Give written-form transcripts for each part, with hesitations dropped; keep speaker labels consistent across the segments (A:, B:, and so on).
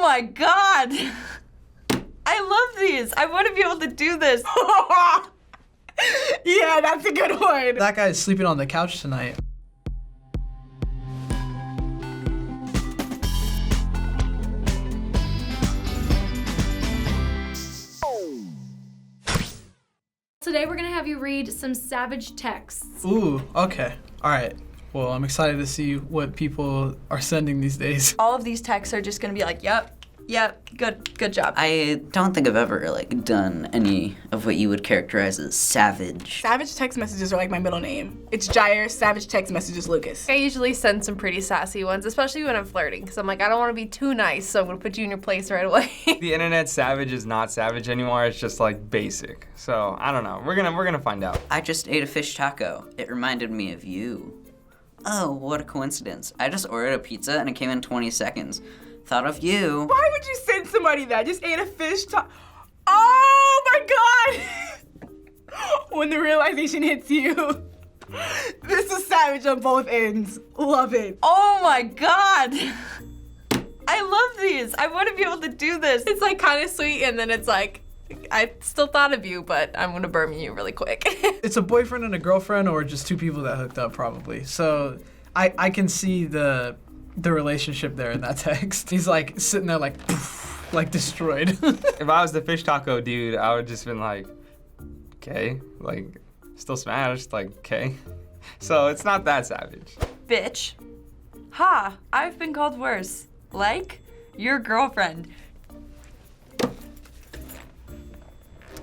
A: my God! I love these. I want to be able to do this.
B: Yeah, that's a good one.
C: That guy's sleeping on the couch tonight.
D: Today we're gonna have you read some savage texts.
C: Ooh, okay. All right. Well, I'm excited to see what people are sending these days.
A: All of these texts are just gonna be like, yep, good job.
E: I don't think I've ever, done any of what you would characterize as savage.
B: Savage text messages are like my middle name. It's Jair, savage text messages Lucas.
F: I usually send some pretty sassy ones, especially when I'm flirting, because I'm like, I don't want to be too nice, so I'm going to put you in your place right away.
G: The internet savage is not savage anymore. It's just like basic. So I don't know. We're gonna find out.
E: I just ate a fish taco. It reminded me of you. Oh, what a coincidence. I just ordered a pizza and it came in 20 seconds. Thought of you.
B: Why would you send somebody that? Just ate a fish Oh my God! When the realization hits you. This is savage on both ends. Love it.
A: Oh my God! I love these. I want to be able to do this.
F: It's like kind of sweet, and then it's like, I still thought of you, but I'm gonna burn you really quick.
C: It's a boyfriend and a girlfriend, or just two people that hooked up, probably. So I can see the relationship there in that text. He's like sitting there like, poof, like destroyed.
G: If I was the fish taco dude, I would just been like, okay, like still smashed, like okay. So it's not that savage.
A: Bitch. Ha, I've been called worse. Like your girlfriend.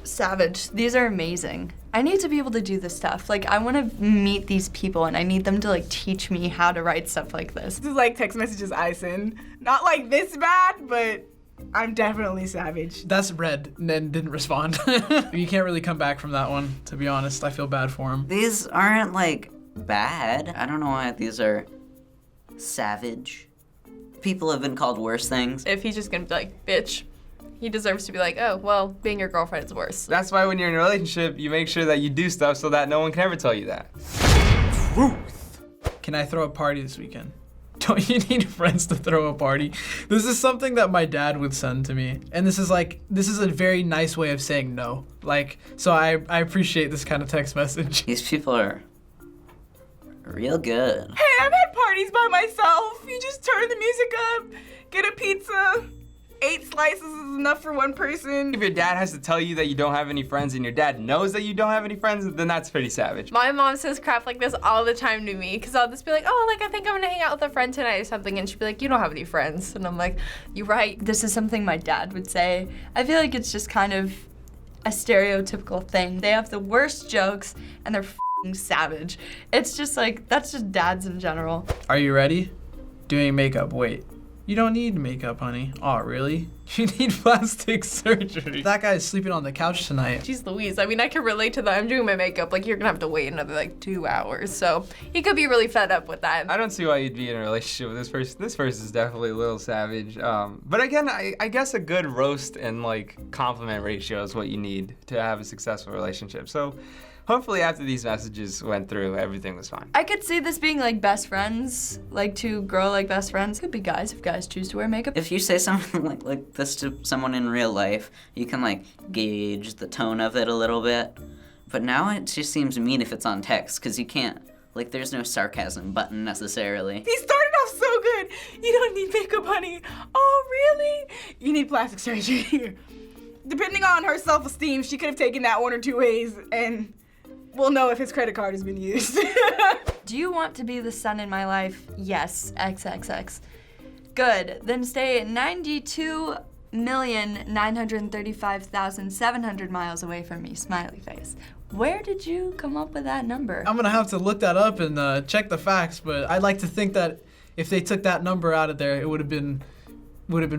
A: Savage. These are amazing. I need to be able to do this stuff. Like, I want to meet these people and I need them to like teach me how to write stuff like this.
B: This is like text messages I send. Not like this bad, but I'm definitely savage.
C: That's red and then didn't respond. You can't really come back from that one, to be honest. I feel bad for him.
E: These aren't, bad. I don't know why these are savage. People have been called worse things.
F: If he's just gonna be like, bitch, he deserves to be like, oh, well, being your girlfriend is worse.
G: That's why when you're in a relationship, you make sure that you do stuff so that no one can ever tell you that.
C: Truth. Can I throw a party this weekend? Don't you need friends to throw a party? This is something that my dad would send to me. And this is a very nice way of saying no. So I appreciate this kind of text message.
E: These people are real good.
B: Hey, I've had parties by myself. You just turn the music up, get a pizza. 8 slices is enough for one person.
G: If your dad has to tell you that you don't have any friends and your dad knows that you don't have any friends, then that's pretty savage.
F: My mom says crap like this all the time to me, because I'll just be like, oh, I think I'm gonna hang out with a friend tonight or something, and she'll be like, you don't have any friends. And I'm like, you're right.
A: This is something my dad would say. I feel like it's just kind of a stereotypical thing. They have the worst jokes and they're f***ing savage. It's just like, that's just dads in general.
C: Are you ready? Doing makeup, wait. You don't need makeup, honey. Oh, really? You need plastic surgery. That guy's sleeping on the couch tonight.
F: Jeez Louise, I mean, I can relate to that. I'm doing my makeup, you're gonna have to wait another 2 hours. So he could be really fed up with that.
G: I don't see why you'd be in a relationship with this person. This person is definitely a little savage. But again, I guess a good roast and compliment ratio is what you need to have a successful relationship. So hopefully after these messages went through, everything was fine.
A: I could see this being best friends, to grow like best friends. Could be guys if guys choose to wear makeup.
E: If you say something like this to someone in real life, you can gauge the tone of it a little bit. But now it just seems mean if it's on text, because you can't, there's no sarcasm button necessarily.
B: He started off so good. You don't need makeup, honey. Oh, really? You need plastic surgery. Depending on her self-esteem, she could have taken that 1 or 2 ways, and we'll know if his credit card has been used.
A: Do you want to be the sun in my life? Yes, XXX. Good, then stay 92,935,700 miles away from me, smiley face. Where did you come up with that number?
C: I'm gonna have to look that up and check the facts, but I'd like to think that if they took that number out of there, it would have been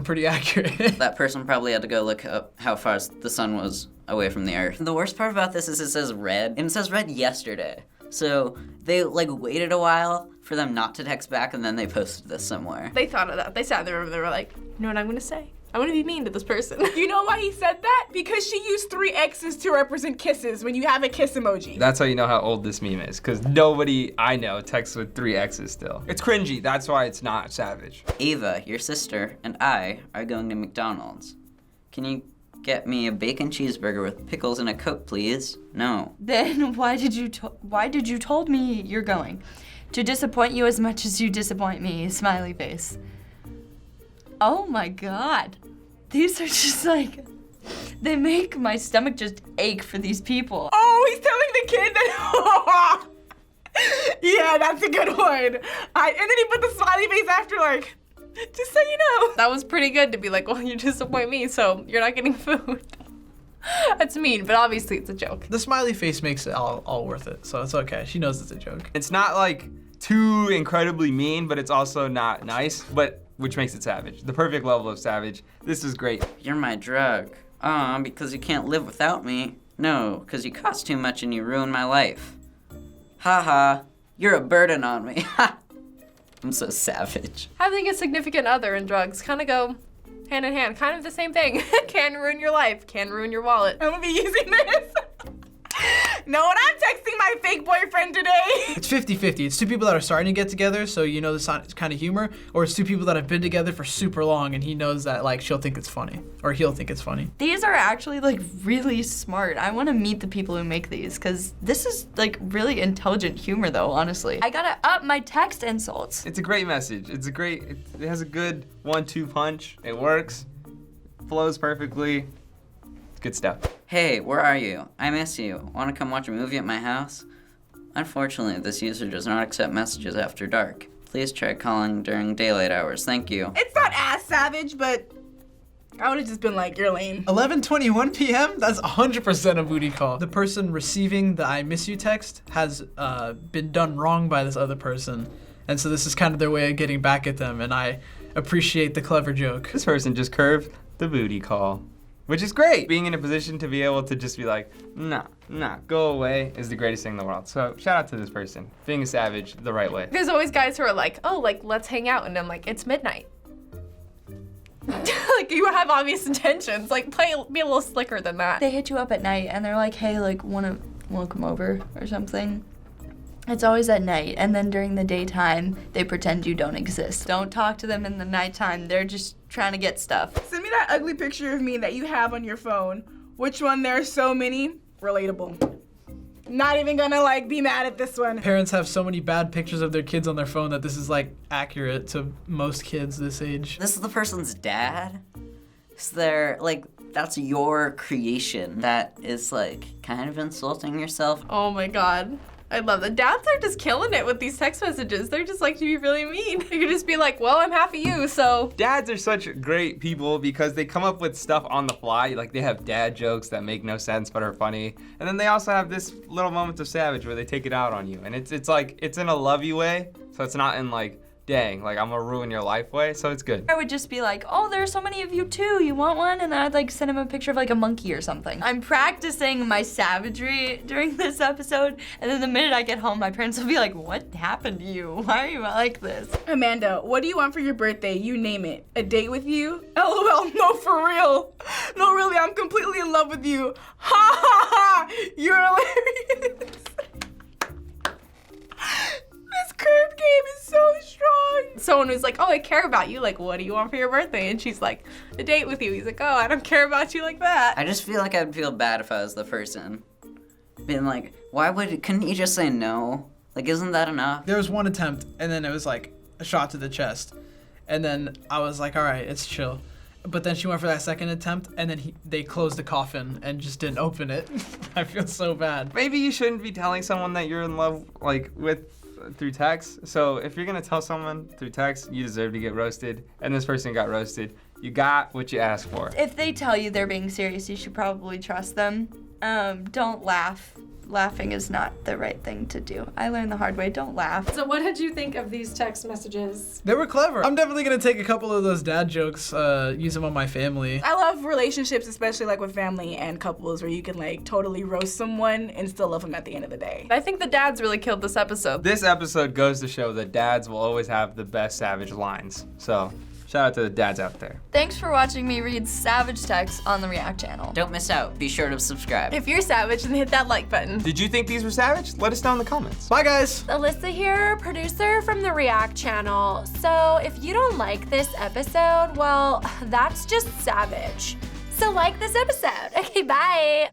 C: pretty accurate.
E: That person probably had to go look up how far the sun was away from the earth. The worst part about this is it says red, and it says red yesterday. So they waited a while for them not to text back, and then they posted this somewhere.
F: They thought of that. They sat there and they were like, you know what I'm gonna say? I'm gonna be mean to this person.
B: You know why he said that? Because she used 3 X's to represent kisses when you have a kiss emoji.
G: That's how you know how old this meme is, because nobody I know texts with 3 X's still. It's cringy, that's why it's not savage.
E: Ava, your sister, and I are going to McDonald's. Can you get me a bacon cheeseburger with pickles and a Coke, please? No.
A: Then why did you told me you're going? To disappoint you as much as you disappoint me, smiley face. Oh my God. These are just like, they make my stomach just ache for these people.
B: Oh, he's telling the kid that. Yeah, that's a good one. And then he put the smiley face after, like, just so you know.
F: That was pretty good to be like, well, you disappoint me, so you're not getting food. That's mean, but obviously it's a joke.
C: The smiley face makes it all worth it, so it's okay. She knows it's a joke.
G: It's not like too incredibly mean, but it's also not nice, which makes it savage. The perfect level of savage. This is great.
E: You're my drug. Because you can't live without me. No, because you cost too much and you ruin my life. Haha, you're a burden on me. Ha! I'm so savage.
F: Having a significant other and drugs kind of go hand in hand. Kind of the same thing. Can ruin your life, can ruin your wallet.
B: I'm gonna be using this. No, when I'm texting my fake boyfriend today.
C: It's 50-50. It's 2 people that are starting to get together, so you know this kind of humor, or it's 2 people that have been together for super long and he knows that like she'll think it's funny, or he'll think it's funny.
A: These are actually like really smart. I want to meet the people who make these because this is like really intelligent humor though, honestly. I gotta up my text insults.
G: It's a great message. It has a good 1-2 punch. It works, flows perfectly. It's good stuff.
E: Hey, where are you? I miss you. Want to come watch a movie at my house? Unfortunately, this user does not accept messages after dark. Please try calling during daylight hours. Thank you.
B: It's not as savage, but I would have just been like, you're lame.
C: 11:21 p.m. That's 100% a booty call. The person receiving the "I miss you" text has been done wrong by this other person, and so this is kind of their way of getting back at them. And I appreciate the clever joke.
G: This person just curved the booty call, which is great. Being in a position to be able to just be like, nah, go away is the greatest thing in the world. So shout out to this person, being a savage the right way.
F: There's always guys who are like, oh, like, let's hang out. And I'm like, it's midnight. Like, you have obvious intentions. Like, be a little slicker than that.
A: They hit you up at night and they're like, hey, like, wanna come over or something? It's always at night, and then during the daytime, they pretend you don't exist. Don't talk to them in the nighttime. They're just trying to get stuff.
B: Send me that ugly picture of me that you have on your phone. Which one? There are so many. Relatable. Not even gonna like be mad at this one.
C: Parents have so many bad pictures of their kids on their phone that this is like accurate to most kids this age.
E: This is the person's dad? Is there, like, that's your creation. That is, like, kind of insulting yourself.
F: Oh my God. I love that. Dads are just killing it with these text messages. They're just like to be really mean. You could just be like, well, I'm half of you, so.
G: Dads are such great people because they come up with stuff on the fly. Like, they have dad jokes that make no sense but are funny. And then they also have this little moments of savage where they take it out on you. And it's like, it's in a lovey way, so it's not in like, dang, like I'm gonna ruin your life way, so it's good.
A: I would just be like, oh, there's so many of you too, you want one? And then I'd like send him a picture of like a monkey or something. I'm practicing my savagery during this episode, and then the minute I get home, my parents will be like, what happened to you? Why are you like this?
B: Amanda, what do you want for your birthday? You name it. A date with you? LOL, no, for real. No, really, I'm completely in love with you. Ha ha ha, you're hilarious. This curve game is so strong.
F: Someone who's like, oh, I care about you. Like, what do you want for your birthday? And she's like, a date with you. He's like, oh, I don't care about you like that.
E: I just feel like I'd feel bad if I was the person. Being like, couldn't you just say no? Like, isn't that enough?
C: There was one attempt, and then it was like a shot to the chest. And then I was like, all right, it's chill. But then she went for that second attempt, and then they closed the coffin and just didn't open it. I feel so bad.
G: Maybe you shouldn't be telling someone that you're in love, like, with through text. So if you're gonna tell someone through text, you deserve to get roasted, and this person got roasted. You got what you asked for.
A: If they tell you they're being serious, you should probably trust them. Don't laugh. Laughing is not the right thing to do. I learned the hard way, don't laugh.
D: So what did you think of these text messages?
C: They were clever. I'm definitely gonna take a couple of those dad jokes, use them on my family.
B: I love relationships, especially like with family and couples, where you can like totally roast someone and still love them at the end of the day.
F: I think the dads really killed this episode.
G: This episode goes to show that dads will always have the best savage lines. So, shout Shout out to the dads out there.
A: Thanks for watching me read savage texts on the React channel.
E: Don't miss out. Be sure to subscribe.
F: If you're savage, then hit that like button.
G: Did you think these were savage? Let us know in the comments.
C: Bye, guys.
D: Alyssa here, producer from the React channel. So if you don't like this episode, well, that's just savage. So like this episode. Okay, bye.